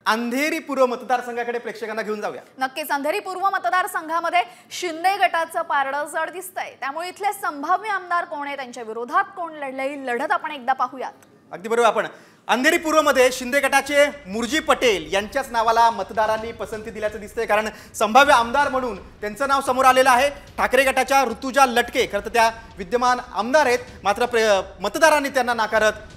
अंधेरी पूर्व मतदारसंघाकडे प्रेक्षकांना घेऊन जाऊया। नक्कीच अंधेरी पूर्व मतदारसंघामध्ये शिंदे गटाचं पारडं जड दिसतंय। त्यामुळे इथले संभाव्य आमदार कोण आहे, त्यांच्या विरोधात कोण लढलंय, लढत आपण एकदा पाहूयात। अगदी बरोबर। आपण अंधेरी पूर्व मध्ये शिंदे गटाचे मुरजी पटेल यांच्याच नावाला मतदारांनी पसंती दिल्याचं दिसतंय, कारण संभाव्य आमदार म्हणून त्यांचं नाव समोर आलेलं आहे। ठाकरे गटाच्या ऋतुजा लटके खरं तर त्या विद्यमान आमदार आहेत, मात्र मतदारांनी त्यांना नाकारत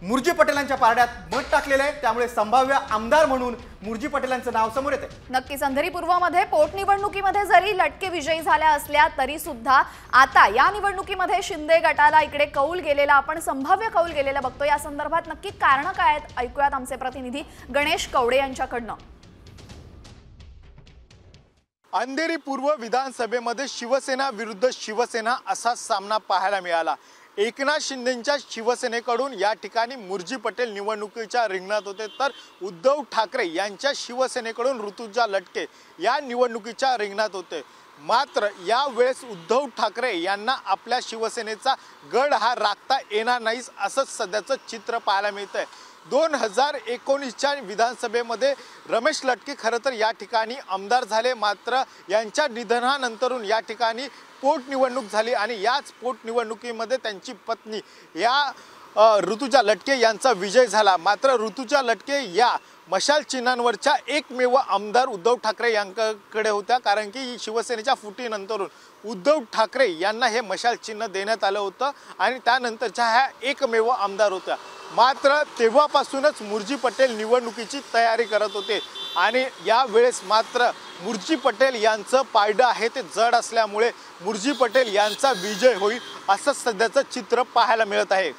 मुरजी पटेलांच्या पारड्यात मत टाकलेलं आहे। त्यामुळे संभाव्य आमदार म्हणून मुरजी पटेलांचं नाव समोर येते। नक्कीच अंधेरी पूर्वमध्ये पोटनिवडणुकीमध्ये जरी लटके विजयी झाल्या असल्या तरी सुद्धा आता या निवडणुकीमध्ये शिंदे गटाला इकडे कौल गेलेला, आपण संभाव्य कौल गेलेला बघतो। या संदर्भात नक्की कारण काय आहेत ऐकूयात आमचे प्रतिनिधी गणेश कवडे यांच्याकडनं। अंधेरी पूर्व विधानसभेमध्ये शिवसेना विरुद्ध शिवसेना असा सामना पाहायला मिळाला। एकनाथ शिंदेंच्या शिवसेनेकडून या ठिकाणी मुरजी पटेल निवडणुकीच्या रिंगणात होते, तर उद्धव ठाकरे यांच्या शिवसेनेकडून ऋतुजा लटके या निवडणुकीच्या रिंगणात होते। मात्र या वेळेस उद्धव ठाकरे यांना आपल्या शिवसेनेचा गड हा राखता येणार नाही असंच सध्याचं चित्र पाहायला मिळतंय। 2019च्या विधानसभेमध्ये रमेश लटके खरं तर या ठिकाणी आमदार झाले, मात्र यांच्या निधनानंतरून या ठिकाणी पोटनिवडणूक झाली आणि याच पोटनिवडणुकीमध्ये त्यांची पत्नी या ऋतुजा लटके यांचा विजय झाला। मात्र ऋतुजा लटके या मशाल चिन्हांवरच्या एकमेव आमदार उद्धव ठाकरे यांच्याकडे होत्या, कारण की शिवसेनेच्या फुटीनंतरून उद्धव ठाकरे यांना हे मशाल चिन्ह देण्यात आलं होतं आणि त्यानंतरच्या ह्या एकमेव आमदार होत्या। मात्र तेव्हापासूनच मुरजी पटेल निवडणुकीची तयारी करत होते आणि यावेळेस मात्र मुरजी पटेल यांचं पारडं आहे ते जड असल्यामुळे मुरजी पटेल यांचा विजय होईल असं सध्याचं चित्र पाहायला मिळत आहे।